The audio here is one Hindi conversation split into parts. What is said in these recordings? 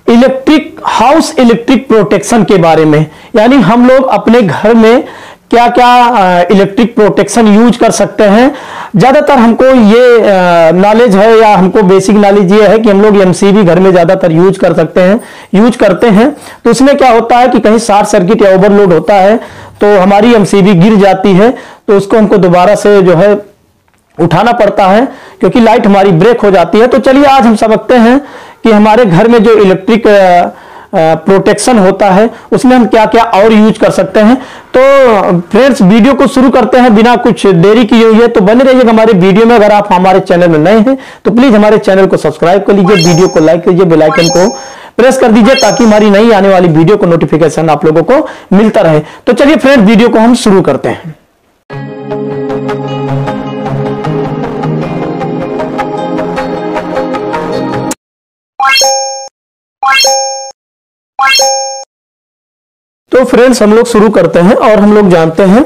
इलेक्ट्रिक हाउस इलेक्ट्रिक प्रोटेक्शन के बारे में, यानी हम लोग अपने घर में क्या क्या इलेक्ट्रिक प्रोटेक्शन यूज कर सकते हैं। ज्यादातर हमको ये नॉलेज है या हमको बेसिक नॉलेज ये है कि हम लोग एमसीबी घर में ज्यादातर यूज करते हैं। तो उसमें क्या होता है कि कहीं शॉर्ट सर्किट या ओवरलोड होता है तो हमारी एमसीबी गिर जाती है, तो उसको हमको दोबारा से जो है उठाना पड़ता है क्योंकि लाइट हमारी ब्रेक हो जाती है। तो चलिए आज हम समझते हैं कि हमारे घर में जो इलेक्ट्रिक प्रोटेक्शन होता है उसमें हम क्या क्या और यूज कर सकते हैं। तो फ्रेंड्स वीडियो को शुरू करते हैं बिना कुछ देरी किए हुए, तो बने रहिएगा हमारे वीडियो में। अगर आप हमारे चैनल में नए हैं तो प्लीज हमारे चैनल को सब्सक्राइब कर लीजिए, वीडियो को लाइक कीजिए, बेल आइकन को प्रेस कर दीजिए ताकि हमारी नई आने वाली वीडियो को नोटिफिकेशन आप लोगों को मिलता रहे। तो चलिए फ्रेंड वीडियो को हम शुरू करते हैं। तो फ्रेंड्स हम लोग शुरू करते हैं और हम लोग जानते हैं।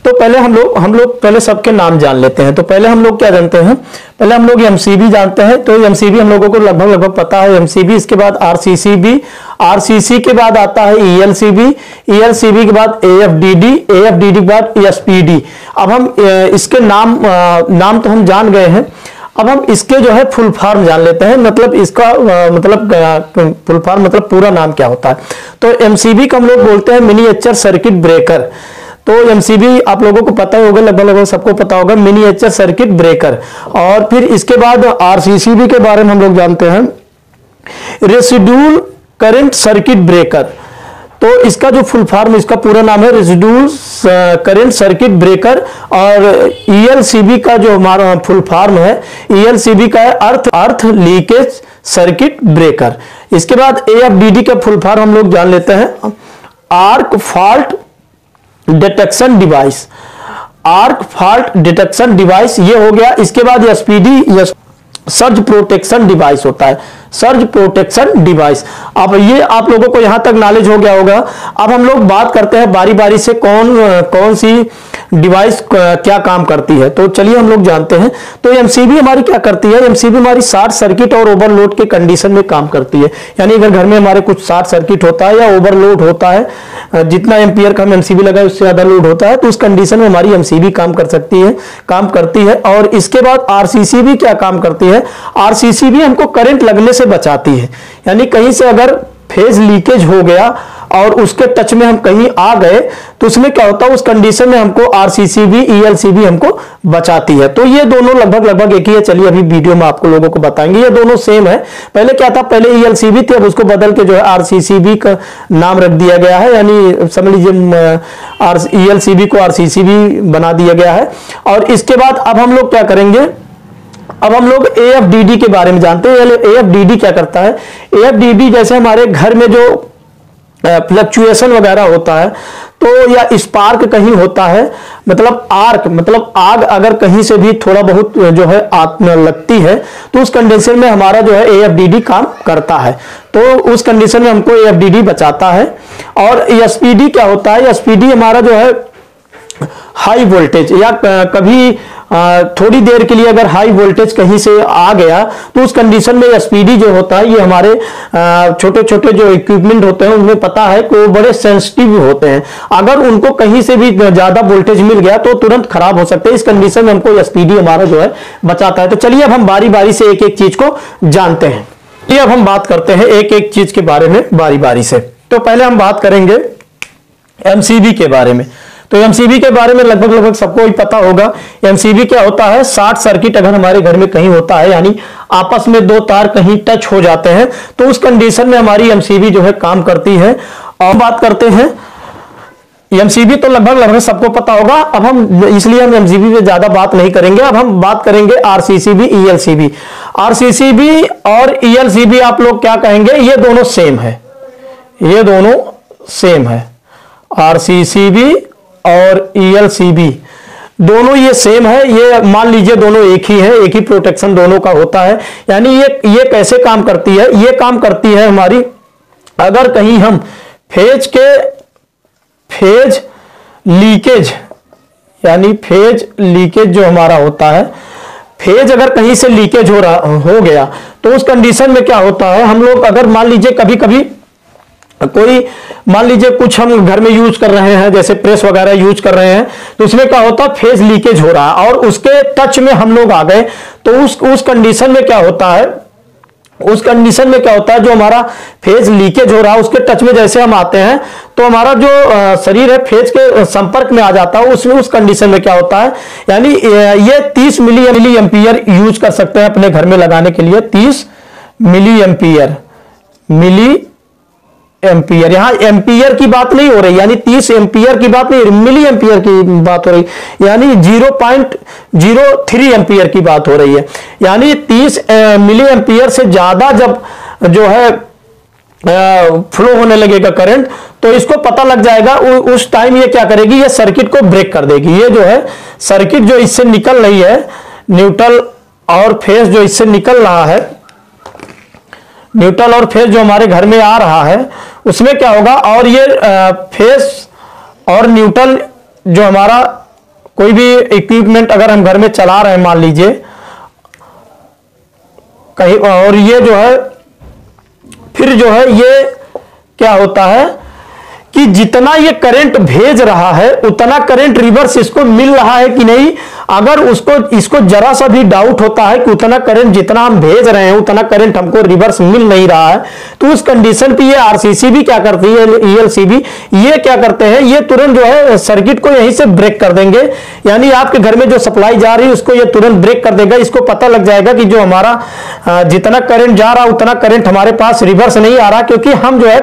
तो पहले हम लोग पहले सबके नाम जान लेते हैं। तो पहले हम लोग क्या जानते हैं, पहले हम लोग एमसीबी जानते हैं। तो एमसीबी हम लोगों को लगभग पता है एमसीबी, इसके बाद आरसीसीबी, आरसीसी के बाद आता है ईएलसीबी, ईएलसीबी के बाद एएफडीडी, एएफडीडी के बाद एसपीडी। अब हम इसके नाम तो हम जान गए हैं, अब हम इसके जो है फुल फॉर्म जान लेते हैं। मतलब इसका फुल फॉर्म मतलब पूरा नाम क्या होता है। तो एमसीबी को हम लोग बोलते हैं मिनिएचर सर्किट ब्रेकर। तो एमसीबी आप लोगों को पता ही होगा, लगभग सबको पता होगा, मिनिएचर सर्किट ब्रेकर। और फिर इसके बाद आरसीसीबी के बारे में हम लोग जानते हैं, रेसिडुअल करंट सर्किट ब्रेकर। तो इसका जो फुल फॉर्म, इसका पूरा नाम है रेसिडुअल करंट सर्किट ब्रेकर। और ईएलसीबी का जो हमारा फुल फॉर्म है, ईएलसीबी का है अर्थ लीकेज सर्किट ब्रेकर। इसके बाद एएफडीडी का फुल फॉर्म हम लोग जान लेते हैं, arc fault detection device, arc fault detection device ये हो गया। इसके बाद एसपीडी सर्ज प्रोटेक्शन डिवाइस होता है, सर्ज प्रोटेक्शन डिवाइस। अब ये आप लोगों को यहां तक नॉलेज हो गया होगा। अब हम लोग बात करते हैं बारी बारी से कौन सी डिवाइस क्या काम करती है। तो चलिए हम लोग जानते हैं। तो एमसीबी हमारी क्या करती है, एमसीबी हमारी शॉर्ट सर्किट और ओवरलोड के कंडीशन में काम करती है। यानी अगर घर में हमारे कुछ शॉर्ट सर्किट होता है या ओवरलोड होता है, जितना एम्पियर का हम एमसीबी लगाए उससे ज्यादा लोड होता है, तो उस कंडीशन में हमारी एमसीबी काम करती है। और इसके बाद आरसीसीबी क्या काम करती है, आरसीसीबी हमको करंट लगने से बचाती है। यानी कहीं से अगर फेज लीकेज हो गया और उसके टच में हम कहीं आ गए तो उसमें क्या होता है, उस कंडीशन में हमको आरसीसीबी ईएलसीबी हमको बचाती है। तो ये दोनों लगभग एक ही है। चलिए अभी वीडियो में आपको लोगों को बताएंगे, ये दोनों सेम है। पहले क्या था, पहले ईएलसीबी थी, अब उसको बदल के जो है आरसीसीबी का नाम रख दिया गया है। यानी समझ लीजिए ईएलसीबी को आरसीसीबी बना दिया गया है। और इसके बाद अब हम लोग क्या करेंगे, अब हम लोग एएफडीडी के बारे में जानते हैं। एएफडीडी क्या करता है, एएफडीडी जैसे हमारे घर में जो फ्लक्चुएशन वगैरह होता है, तो या स्पार्क कहीं होता है, मतलब आर्क मतलब आग अगर कहीं से भी थोड़ा बहुत जो है लगती है तो उस कंडीशन में हमारा जो है एएफडीडी काम करता है। तो उस कंडीशन में हमको एएफडीडी बचाता है। और एसपीडी क्या होता है, एसपीडी हमारा जो है हाई वोल्टेज या कभी थोड़ी देर के लिए अगर हाई वोल्टेज कहीं से आ गया तो उस कंडीशन में एसपीडी जो होता है, ये हमारे छोटे छोटे जो इक्विपमेंट होते हैं उनमें पता है कि वो बड़े सेंसिटिव होते हैं। अगर उनको कहीं से भी ज्यादा वोल्टेज मिल गया तो तुरंत खराब हो सकते हैं। इस कंडीशन में हमको एसपीडी हमारा जो है बचाता है। तो चलिए अब हम बारी बारी से एक एक चीज को जानते हैं। ये अब हम बात करते हैं एक एक चीज के बारे में बारी बारी से। तो पहले हम बात करेंगे एमसीबी के बारे में। तो एमसीबी के बारे में लगभग सबको ही पता होगा। एमसीबी क्या होता है, शॉर्ट सर्किट अगर हमारे घर में कहीं होता है, यानी आपस में दो तार कहीं टच हो जाते हैं, तो उस कंडीशन में हमारी एमसीबी जो है काम करती है। और बात करते हैं एमसीबी तो लगभग सबको पता होगा। अब हम इसलिए हम एमसीबी पे ज्यादा बात नहीं करेंगे। अब हम बात करेंगे आरसीसीबी ईएलसीबी। आरसीसीबी और ईएलसीबी आप लोग क्या कहेंगे, ये दोनों सेम है, ये दोनों सेम है। आरसीसीबी और ईएलसीबी दोनों ये सेम है। ये मान लीजिए दोनों एक ही है, एक ही प्रोटेक्शन दोनों का होता है। यानी ये कैसे काम करती है, ये काम करती है हमारी, अगर कहीं हम फेज लीकेज, यानी फेज लीकेज जो हमारा होता है, फेज अगर कहीं से लीकेज हो गया तो उस कंडीशन में क्या होता है, हम लोग अगर मान लीजिए कभी कभी कोई मान लीजिए कुछ हम घर में यूज कर रहे हैं, जैसे प्रेस वगैरह यूज कर रहे हैं, तो उसमें क्या होता है फेज लीकेज हो रहा है और उसके टच में हम लोग आ गए, तो उस कंडीशन में क्या होता है, उस कंडीशन में क्या होता है, जो हमारा फेज लीकेज हो रहा है उसके टच में जैसे हम आते हैं तो हमारा जो शरीर है फेज के संपर्क में आ जाता है, उसमें उस कंडीशन में क्या होता है, यानी ये 30 मिली एम्पियर यूज कर सकते हैं अपने घर में लगाने के लिए। 30 मिली एम्पियर, यहां एम्पियर की बात नहीं हो रही, यानी 30 एम्पियर की बात नहीं, मिली एम्पियर की बात हो रही, यानी 0.03 एम्पियर की बात हो रही है। यानी 30 मिली एम्पियर से ज्यादा जब जो है फ्लो होने लगेगा करंट, तो इसको पता लग जाएगा, उस टाइम ये क्या करेगी, ये सर्किट को ब्रेक कर देगी। ये जो है सर्किट जो इससे निकल रही है, न्यूट्रल और फेज जो इससे निकल रहा है, न्यूट्रल और फेज जो हमारे घर में आ रहा है, उसमें क्या होगा, और ये फेज और न्यूट्रल जो हमारा कोई भी इक्विपमेंट अगर हम घर में चला रहे हैं मान लीजिए कहीं, और ये जो है फिर जो है ये क्या होता है कि जितना ये करंट भेज रहा है उतना करंट रिवर्स इसको मिल रहा है कि नहीं, अगर इसको जरा सा भी डाउट होता है कि उतना करंट जितना हम भेज रहे हैं उतना करंट हमको रिवर्स मिल नहीं रहा है, तो उस कंडीशन पे ये आरसीसीबी क्या करती है, ईएलसीबी ये क्या करते हैं, ये तुरंत जो है सर्किट को यहीं से ब्रेक कर देंगे, यानी आपके घर में जो सप्लाई जा रही है उसको ये तुरंत ब्रेक कर देगा। इसको पता लग जाएगा कि जो हमारा जितना करंट जा रहा उतना करंट हमारे पास रिवर्स नहीं आ रहा, क्योंकि हम जो है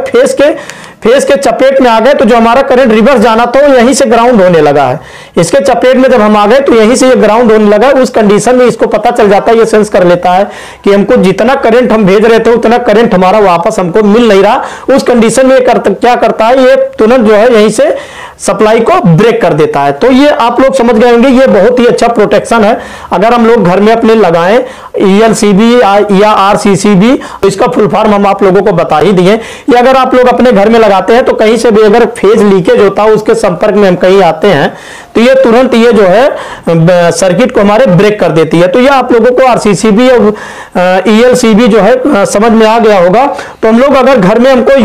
फेज के चपेट में आ गए, तो जो हमारा करंट रिवर्स जाना तो यहीं से ग्राउंड होने लगा है, इसके चपेट में जब हम आ गए तो यहीं से ये ग्राउंड होने लगा। उस कंडीशन में इसको पता चल जाता है, ये सेंस कर लेता है कि हमको जितना करंट हम भेज रहे थे उतना करंट हमारा वापस हमको मिल नहीं रहा। उस कंडीशन में क्या करता है, ये तुरंत जो है यहीं से सप्लाई को ब्रेक कर देता है। तो ये आप लोग समझ गए होंगे, ये बहुत ही अच्छा प्रोटेक्शन है अगर हम लोग घर में अपने लगाएं, ईएलसीबी या आरसीसीबी, इसका फुल फॉर्म हम आप लोगों को बता ही दिए। ये अगर आप लोग अपने घर में लगाते हैं तो कहीं से भी अगर फेज लीकेज होता है उसके संपर्क में हम कहीं आते हैं तो ये तुरंत ये जो है सर्किट को हमारे ब्रेक कर देती है। तो ये आप लोगों को आरसीसीबी और ईएलसीबी जो है समझ में आ गया होगा। तो हम लोग अगर घर में हमको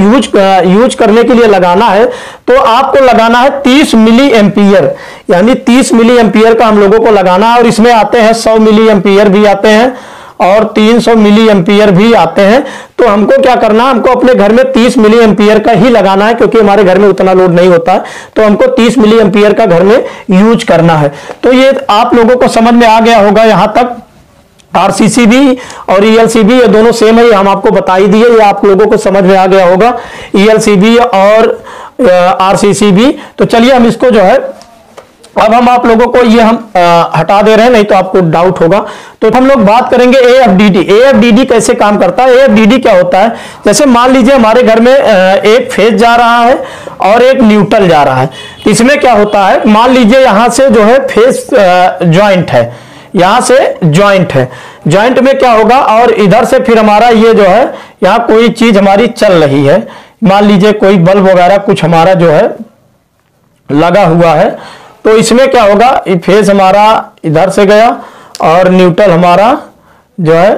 यूज करने के लिए लगाना है तो आपको लगाना है 30 मिली एम्पियर, यानी 30 मिली एम्पियर का हम लोगों को लगाना है, और इसमें आते हैं 100 मिली एम्पियर भी आते हैं और 300 मिली एम्पियर भी आते हैं। तो हमको क्या करना है, हमको अपने घर में 30 मिली एम्पियर का ही लगाना है, क्योंकि हमारे घर में उतना लोड नहीं होता है, तो हमको 30 मिली एम्पियर का घर में यूज करना है। तो ये आप लोगों को समझ में आ गया होगा यहां तक। आरसीसीबी और ईएलसीबी ये दोनों सेम है, हम आपको बता ही दिए, ये आप लोगों को समझ में आ गया होगा, ईएलसीबी और आरसीसीबी। तो चलिए हम इसको जो है अब हम आप लोगों को ये हम हटा दे रहे हैं, नहीं तो आपको डाउट होगा। तो हम लोग बात करेंगे एएफडीडी। एएफडीडी कैसे काम करता है? एएफडीडी क्या होता है, जैसे मान लीजिए हमारे घर में एक फेज जा रहा है और एक न्यूट्रल जा रहा है। इसमें क्या होता है, मान लीजिए यहां से जो है फेज ज्वाइंट है, यहां से ज्वाइंट है, ज्वाइंट में क्या होगा, और इधर से फिर हमारा ये जो है यहां कोई चीज हमारी चल रही है, मान लीजिए कोई बल्ब वगैरह कुछ हमारा जो है लगा हुआ है। तो इसमें क्या होगा, फेज हमारा इधर से गया और न्यूट्रल हमारा जो है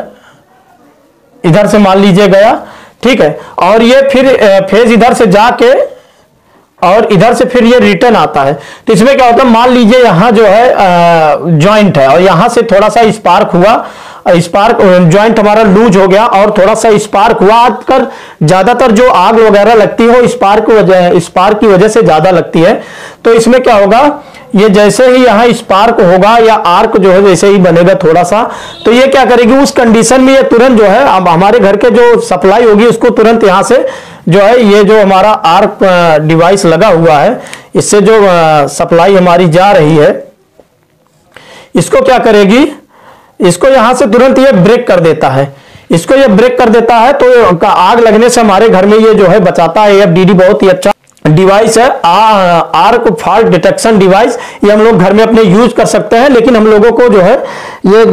इधर से मान लीजिए गया, ठीक है, और ये फिर फेज इधर से जाके और इधर से फिर ये रिटर्न आता है। तो इसमें क्या होता है, मान लीजिए यहां जो है जॉइंट है और यहां से थोड़ा सा स्पार्क हुआ, स्पार्क जॉइंट हमारा लूज हो गया और थोड़ा सा स्पार्क हुआ। आजकल ज्यादातर जो आग वगैरह लगती है वो स्पार्क की वजह से ज्यादा लगती है। तो इसमें क्या होगा, ये जैसे ही यहां स्पार्क होगा या आर्क जो है जैसे ही बनेगा थोड़ा सा, तो ये क्या करेगी, उस कंडीशन में ये तुरंत जो है अब हमारे घर के जो सप्लाई होगी उसको तुरंत यहां से जो है ये जो हमारा आर्क डिवाइस लगा हुआ है, इससे जो सप्लाई हमारी जा रही है, इसको क्या करेगी, इसको यहां से तुरंत ये ब्रेक कर देता है, इसको ये ब्रेक कर देता है। तो आग लगने से हमारे घर में ये जो है बचाता है। एएफडीडी बहुत ही अच्छा डिवाइस है, आर्क फॉल्ट डिटेक्शन डिवाइस। ये हम लोग घर में अपने यूज कर सकते हैं, लेकिन हम लोगों को जो है ये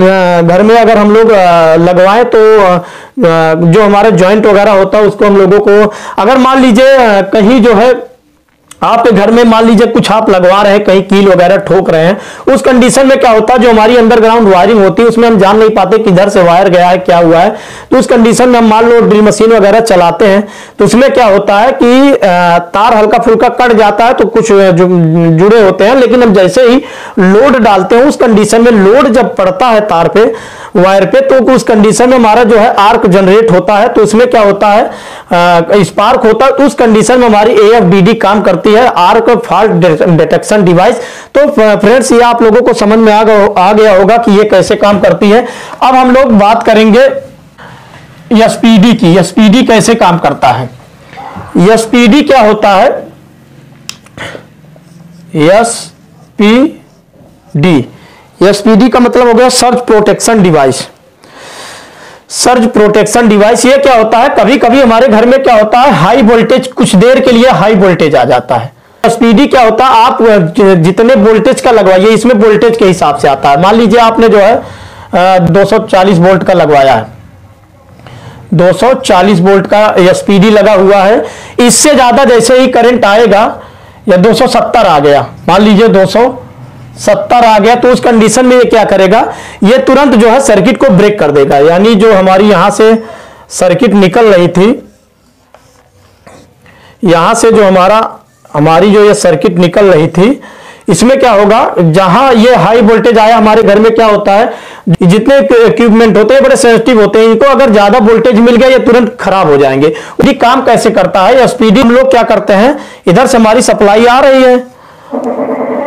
घर में अगर हम लोग लगवाएं तो जो हमारा जॉइंट वगैरह होता है उसको हम लोगों को, अगर मान लीजिए कहीं जो है आपके घर में मान लीजिए कुछ आप लगवा रहे हैं, कहीं कील वगैरह ठोक रहे हैं, उस कंडीशन में क्या होता है, जो हमारी अंडरग्राउंड वायरिंग होती है उसमें हम जान नहीं पाते किधर से वायर गया है, क्या हुआ है। तो उस कंडीशन में हम मान लो ड्रिल मशीन वगैरह चलाते हैं तो उसमें क्या होता है कि तार हल्का फुल्का कट जाता है, तो कुछ जुड़े होते हैं, लेकिन हम जैसे ही लोड डालते हैं उस कंडीशन में लोड जब पड़ता है तार पे, वायर पे, तो उस कंडीशन में हमारा जो है आर्क जनरेट होता है। तो उसमें क्या होता है, स्पार्क होता है। तो उस कंडीशन में हमारी AFDD काम करती है, आर्क फॉल्ट डिटेक्शन डिवाइस। तो फ्रेंड्स ये आप लोगों को समझ में आ गया होगा कि ये कैसे काम करती है। अब हम लोग बात करेंगे SPD की। SPD कैसे काम करता है। SPD क्या होता है, SPD का मतलब हो गया surge protection device. Surge protection device ये क्या होता है, कभी कभी हमारे घर में क्या होता है, हाई वोल्टेज, कुछ देर के लिए हाई वोल्टेज आ जाता है। SPD क्या होता है, आप जितने वोल्टेज का लगवाइए, इसमें वोल्टेज के हिसाब से आता है। मान लीजिए आपने जो है 240 वोल्ट का लगवाया है, 240 वोल्ट का SPD लगा हुआ है। इससे ज्यादा जैसे ही करंट आएगा, या 270 आ गया, मान लीजिए 270 आ गया, तो उस कंडीशन में ये क्या करेगा, ये तुरंत जो है सर्किट को ब्रेक कर देगा। यानी जो हमारी यहां से सर्किट निकल रही थी, यहां से जो हमारी जो ये सर्किट निकल रही थी, इसमें क्या होगा, जहां ये हाई वोल्टेज आया, हमारे घर में क्या होता है, जितने इक्विपमेंट होते हैं बड़े सेंसिटिव होते हैं, इनको अगर ज्यादा वोल्टेज मिल गया ये तुरंत खराब हो जाएंगे। ये काम कैसे करता है SPD, हम लोग क्या करते हैं, इधर से हमारी सप्लाई आ रही है,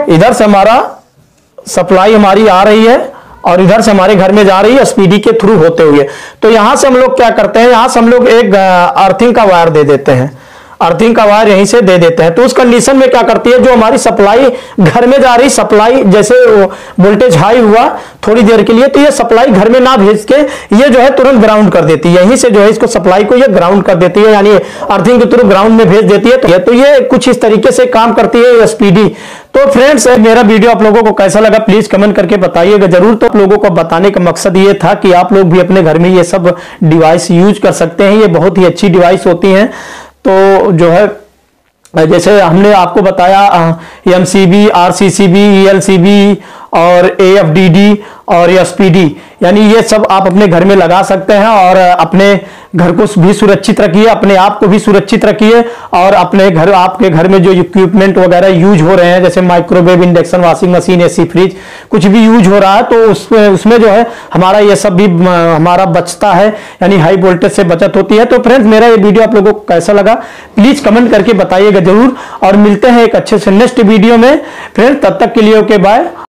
इधर से हमारा सप्लाई हमारी आ रही है और इधर से हमारे घर में जा रही है SPD के थ्रू होते हुए। तो यहां से हम लोग क्या करते हैं, यहां से हम लोग एक अर्थिंग का वायर दे देते हैं, अर्थिंग का वायर यहीं से दे देते हैं। तो उस कंडीशन में क्या करती है, जो हमारी सप्लाई घर में जा रही सप्लाई, जैसे वोल्टेज हाई हुआ थोड़ी देर के लिए, तो ये सप्लाई घर में ना भेज के ये जो है तुरंत ग्राउंड कर देती है, यहीं से जो है इसको सप्लाई को ये ग्राउंड कर देती है, यानी अर्थिंग के थ्रू ग्राउंड में भेज देती है। तो ये कुछ इस तरीके से काम करती है SPD। तो फ्रेंड्स मेरा वीडियो आप लोगों को कैसा लगा प्लीज कमेंट करके बताइएगा जरूर। तो आप लोगों को बताने का मकसद ये था कि आप लोग भी अपने घर में ये सब डिवाइस यूज कर सकते हैं, ये बहुत ही अच्छी डिवाइस होती हैं। तो जो है जैसे हमने आपको बताया MCB, RCCB, ELCB और AFDD और SPD, यानी ये सब आप अपने घर में लगा सकते हैं और अपने घर को भी सुरक्षित रखिए, अपने आप को भी सुरक्षित रखिए और अपने घर, आपके घर में जो इक्विपमेंट वगैरह यूज हो रहे हैं, जैसे microwave, induction, washing machine, AC, fridge, कुछ भी यूज हो रहा है, तो उसमें जो है हमारा ये सब भी हमारा बचता है, यानी हाई वोल्टेज से बचत होती है। तो फ्रेंड्स मेरा ये वीडियो आप लोगों को कैसा लगा प्लीज कमेंट करके बताइएगा जरूर, और मिलते हैं एक अच्छे से नेक्स्ट वीडियो में। फ्रेंड्स तब तक के लिए ओके बाय।